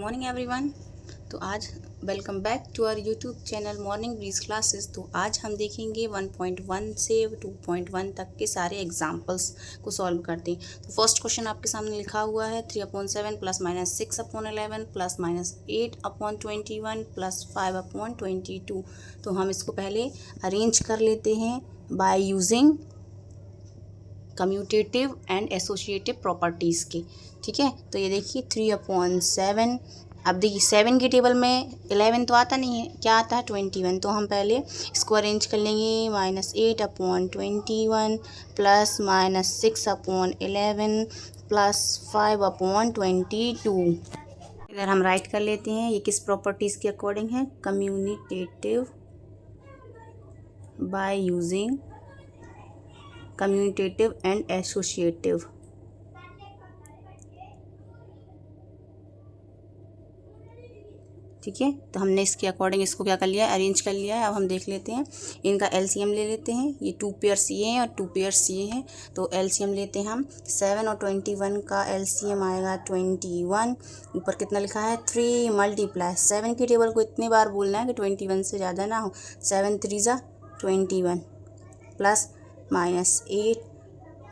Morning everyone. तो आज welcome back to our YouTube channel morning breeze classes. तो आज हम देखेंगे 1.1 से 2.1 तक के सारे एग्जाम्पल्स को सॉल्व करते हैं। तो फर्स्ट क्वेश्चन आपके सामने लिखा हुआ है 3/7 plus minus 6/11 plus minus 8/21 plus 5/22। तो हम इसको पहले अरेंज कर लेते हैं by using commutative and associative properties के। ठीक है, तो ये देखिए 3/7। अब देखिए 7 की टेबल में 11 तो आता नहीं है, क्या आता है 21। तो हम पहले इसको अरेंज कर लेंगे -8/21 प्लस माइनस 6/11 प्लस 5/22। इधर हम राइट कर लेते हैं, ये किस प्रॉपर्टीज़ के अकॉर्डिंग है, commutative by using commutative and associative. ठीक है, तो हमने इसके अकॉर्डिंग इसको क्या कर लिया है, अरेंज कर लिया है। अब हम देख लेते हैं, इनका एलसीएम ले लेते हैं। ये 2 पेयर्स ये हैं और 2 पेयर्स ये हैं, तो एलसीएम लेते हैं हम। 7 और 21 का एलसीएम आएगा 21। ऊपर कितना लिखा है 3 मल्टीप्लाई 7 की टेबल को इतनी बार बोलना है कि 21 से ज़्यादा ना हो। 7 3 ज़ा 21 प्लस माइनस 8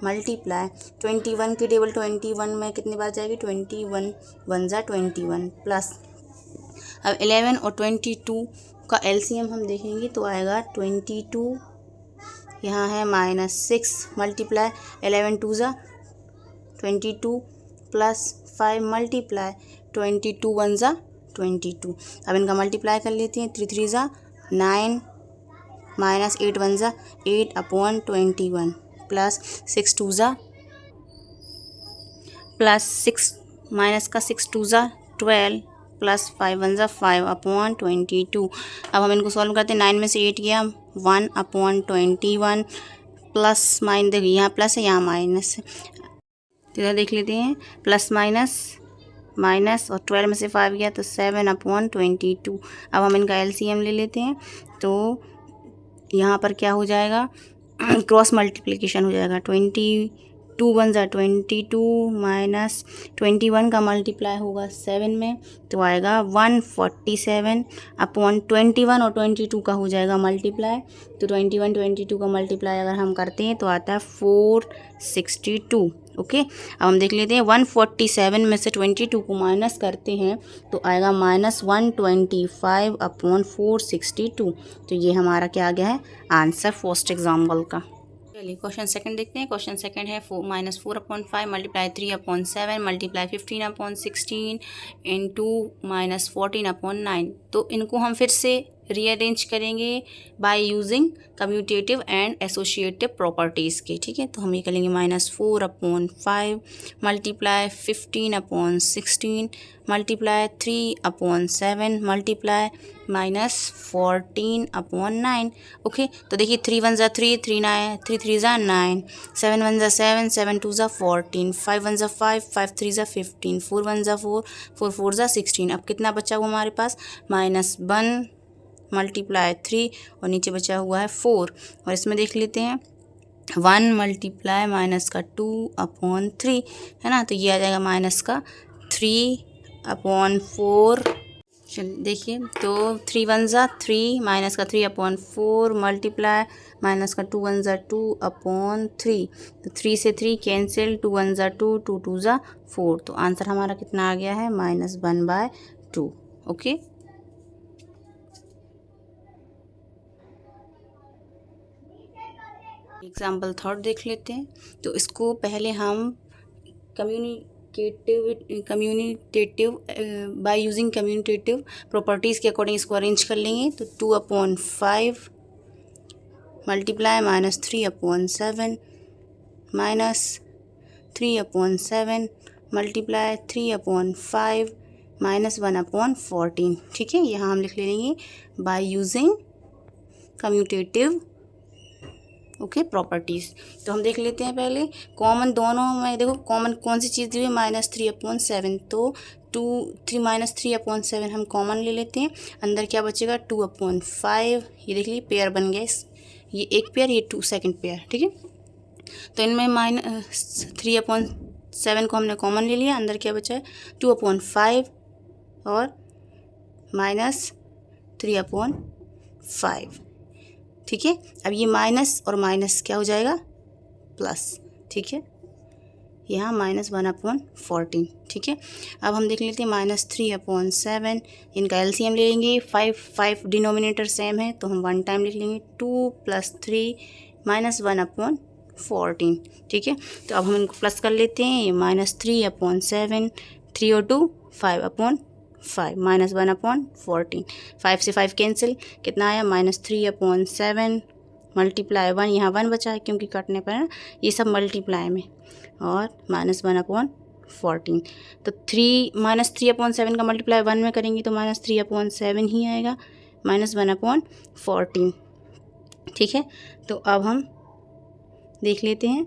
मल्टीप्लाई 21 की टेबल 21 में कितनी बार जाएगी, 21 1 ज़ा 21 प्लस। अब 11 और 22 का एलसीएम हम देखेंगे तो आएगा 22, यहाँ है -6 मल्टीप्लाई 11 2 ज़ा 22 प्लस 5 मल्टीप्लाई 22 1 ज़ा 22। अब इनका मल्टीप्लाई कर लेते हैं, 3 3 ज़ा 9 माइनस 8 1 ज़ा 8/21 प्लस 6 2 ज़ा प्लस 6 माइनस का 6 2 ज़ा 12 प्लस 5 1 ज़ा 5/22। अब हम इनको सॉल्व करते हैं, 9 में से 8 गया 1/21 प्लस माइन, देखिए यहाँ प्लस है यहाँ माइनस है, तो इधर देख लेते हैं प्लस माइनस माइनस, और 12 में से 5 गया तो 7/22। अब हम इनका एलसीएम ले लेते हैं, तो यहाँ पर क्या हो जाएगा, क्रॉस मल्टीप्लिकेशन हो जाएगा। 22 1 ज़ा 22 माइनस 21 का मल्टीप्लाई होगा 7 में, तो आएगा 147/21 और 22 का हो जाएगा मल्टीप्लाई, तो 21 22 का मल्टीप्लाई अगर हम करते हैं तो आता है 462। ओके, अब हम देख लेते हैं 147 में से 22 को माइनस करते हैं तो आएगा -125/462। तो ये हमारा क्या आ गया है आंसर फर्स्ट एग्जाम्पल का। चलिए क्वेश्चन सेकंड देखते हैं। क्वेश्चन सेकंड है -4/5 मल्टीप्लाई 3/7 मल्टीप्लाई 15/16 इंटू -14/9। तो इनको हम फिर से रीअरेंज करेंगे by using commutative and associative properties के। ठीक है, तो हम ये करेंगे -4/5 मल्टीप्लाई 15/16 मल्टीप्लाई 3/7 मल्टीप्लाई -14/9। ओके, तो देखिए 3 1 ज़ा 3 3 9 3 3 ज़ा 9 7 1 ज़ा 7 7 2 ज़ा 14 5 1 ज़ा 5 5 3 ज़ा 15 4 1 ज़ा 4 4 4 ज़ा 16। अब कितना बचा हुआ हमारे पास, -1 मल्टीप्लाई 3 और नीचे बचा हुआ है 4, और इसमें देख लेते हैं 1 मल्टीप्लाई माइनस का 2/3 है ना, तो ये आ जाएगा माइनस का 3/4। चलिए देखिए, तो 3 1 ज़ा 3 माइनस का 3/4 मल्टीप्लाई माइनस का 2 1 ज़ा 2/3, तो 3 से 3 कैंसिल, 2 1 ज़ा 2 2 2 ज़ा 4। तो आंसर हमारा कितना आ गया है -1/2। ओके, एग्जाम्पल थर्ड देख लेते हैं। तो इसको पहले हम कम्यूनिटेटिव बाय यूजिंग कम्यूनिटेटिव प्रॉपर्टीज़ के अकॉर्डिंग इसको अरेंज कर लेंगे। तो 2/5 मल्टीप्लाई -3/7 माइनस 3/7 मल्टीप्लाई 3/5 -1/14। ठीक है, यहाँ हम लिख लेंगे by using commutative okay properties. तो हम देख लेते हैं पहले कॉमन दोनों में, देखो कॉमन कौन सी चीज़ दी हुई है, -3/7। तो 3/7 हम कॉमन ले लेते हैं, अंदर क्या बचेगा 2/5। ये देख लीजिए पेयर बन गया, ये एक पेयर, ये 2 सेकंड पेयर। ठीक है, तो इनमें -3/7 को हमने कॉमन ले लिया, अंदर क्या बचा है 2/5 और -3/5। ठीक है, अब ये माइनस और माइनस क्या हो जाएगा, प्लस। ठीक है, यहाँ -1/14। ठीक है, अब हम देख लेते हैं -3/7। इनका एलसीएम ले लेंगे। 5 डिनोमिनेटर सेम है तो हम 1 टाइम लिख लेंगे। 2 + 3 -1/14। ठीक है, तो अब हम इनको प्लस कर लेते हैं। ये -3/7, 3 और 2 5/5 -1/14। 5 से 5 कैंसिल, कितना आया -3/7 मल्टीप्लाई 1, यहाँ 1 बचा है क्योंकि कटने पर है ना, ये सब मल्टीप्लाई में, और -1/14। तो -3/7 का मल्टीप्लाई 1 में करेंगे तो -3/7 ही आएगा, -1/14। ठीक है, तो अब हम देख लेते हैं।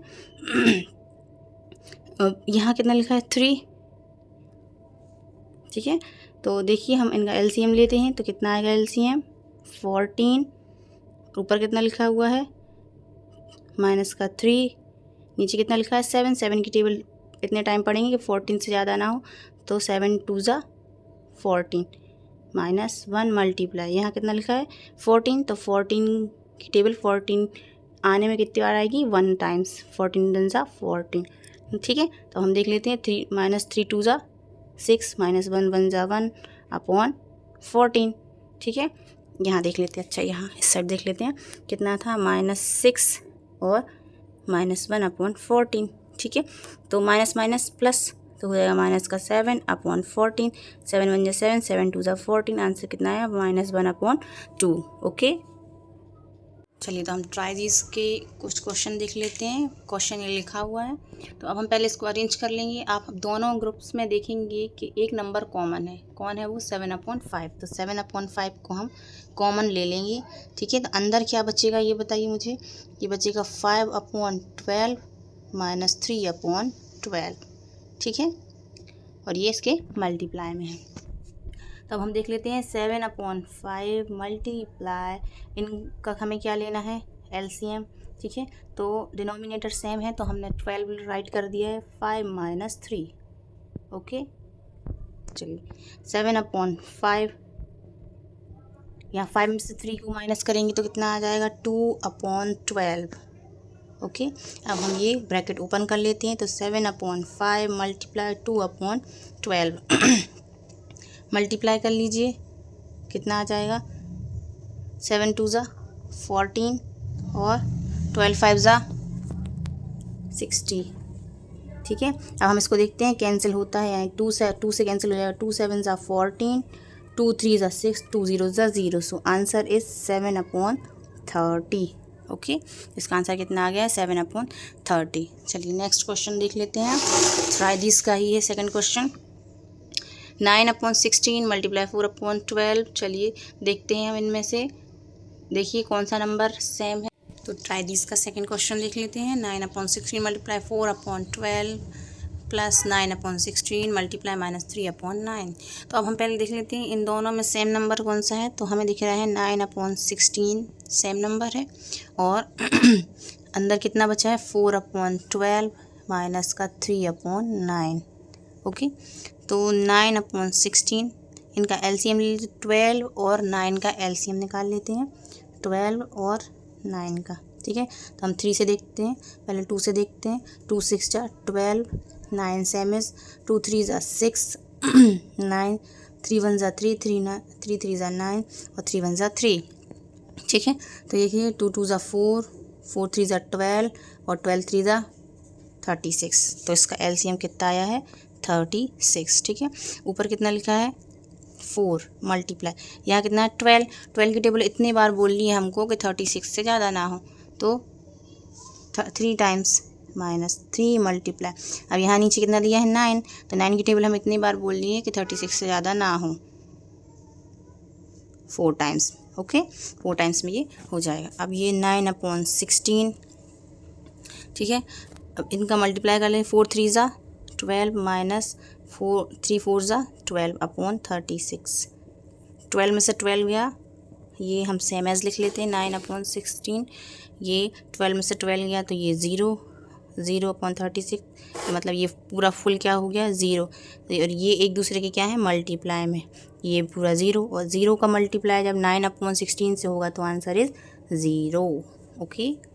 अब यहाँ कितना लिखा है 3। ठीक है, तो देखिए हम इनका एलसीएम लेते हैं तो कितना आएगा एलसीएम 14। ऊपर कितना लिखा हुआ है -3, नीचे कितना लिखा है 7। 7 की टेबल इतने टाइम पढ़ेंगे कि 14 से ज़्यादा ना हो, तो 7 2 ज़ा 14 -1 मल्टीप्लाई यहाँ कितना लिखा है 14, तो 14 की टेबल 14 आने में कितनी बार आएगी 1 टाइम्स, 14 1 ज़ा 14। ठीक है, तो हम देख लेते हैं 3 -3 2 ज़ा 6 -1 1 ज़ा 1/14। ठीक है, यहाँ देख लेते हैं। अच्छा, यहाँ इस साइड देख लेते हैं कितना था -6 और -1/14। ठीक है, तो माइनस माइनस प्लस तो हो जाएगा माइनस का 7/14। 7 1 = 7, 7 2 = 14। आंसर कितना है -1/2। ओके, चलिए तो हम ट्राई दिस के कुछ क्वेश्चन देख लेते हैं। क्वेश्चन ये लिखा हुआ है, तो अब हम पहले इसको अरेंज कर लेंगे। आप दोनों ग्रुप्स में देखेंगे कि एक नंबर कॉमन है। कौन है वो 7/5। तो 7/5 को हम कॉमन ले लेंगे। ठीक है, तो अंदर क्या बचेगा ये बताइए मुझे। ये बचेगा 5/12 -3/12। ठीक है, और ये इसके मल्टीप्लाई में है। तब हम देख लेते हैं 7/5 मल्टीप्लाई, इनका हमें क्या लेना है एलसीएम। ठीक है, तो डिनोमिनेटर सेम है तो हमने 12 राइट कर दिया है, 5 - 3। ओके, चलिए 7/5, यहाँ 5 में से 3 को माइनस करेंगे तो कितना आ जाएगा 2/12। ओके, अब हम ये ब्रैकेट ओपन कर लेते हैं। तो 7/5 मल्टीप्लाई 2/12 मल्टीप्लाई कर लीजिए, कितना आ जाएगा 7 2 ज़ा 14 और 12 5 ज़ा 60। ठीक है, अब हम इसको देखते हैं कैंसिल होता है, यानी 2 से कैंसिल हो जाएगा। 2 7 ज़ा 14, 2 3 ज़ा 6, 2 0 ज़ा 0। So answer is 7/30। ओके, इसका आंसर कितना आ गया है 7/30। चलिए नेक्स्ट क्वेश्चन देख लेते हैं। ट्राई दिस का ही है सेकंड क्वेश्चन। 9/16 मल्टीप्लाई 4/12। चलिए देखते हैं हम इनमें से, देखिए कौन सा नंबर सेम है। तो ट्राई दिस का सेकंड क्वेश्चन देख लेते हैं। 9/16 मल्टीप्लाई 4/12 प्लस 9/16 मल्टीप्लाई -3/9। तो अब हम पहले देख लेते हैं इन दोनों में सेम नंबर कौन सा है। तो हमें दिख रहा है 9/16 सेम नंबर है, और अंदर कितना बचा है 4/12 माइनस का 3/9। ओके, तो 9/16 इनका एलसीएम ले लेते 12 और 9 का एलसीएम निकाल लेते हैं, 12 और 9 का। ठीक है, तो हम 3 से देखते हैं, पहले 2 से देखते हैं। 2 6 = 12, 9 सेम इज 2 3 = 6 9, 3 1 = 3, 3 3 = 9 और 3 1 = 3। ठीक है, तो देखिए 2 2 = 4, 4 3 = 12 और 12 3 = 36। तो इसका एलसीएम कितना आया है 36। ठीक है, ऊपर कितना लिखा है 4 मल्टीप्लाई, यहाँ कितना है 12। 12 की टेबल इतनी बार बोल ली है हमको कि 36 से ज़्यादा ना हो, तो 3 टाइम्स -3 मल्टीप्लाई। अब यहाँ नीचे कितना दिया है 9, तो 9 की टेबल हम इतनी बार बोल ली है कि 36 से ज़्यादा ना हो, 4 टाइम्स। ओके, 4 टाइम्स में ये हो जाएगा। अब ये 9/16। ठीक है, अब इनका मल्टीप्लाई कर लें। 4 3 ज़ा 12 माइनस 4 3 4 ज़ा 12/36। 12 में से 12 गया, ये हम सेम एज लिख लेते हैं 9/16। ये 12 में से 12 गया तो ये 0 0/36, मतलब ये पूरा फुल क्या हो गया 0, और ये एक दूसरे के क्या है मल्टीप्लाई में, ये पूरा 0, और 0 का मल्टीप्लाई जब 9/16 से होगा तो आंसर इज़ 0। ओके।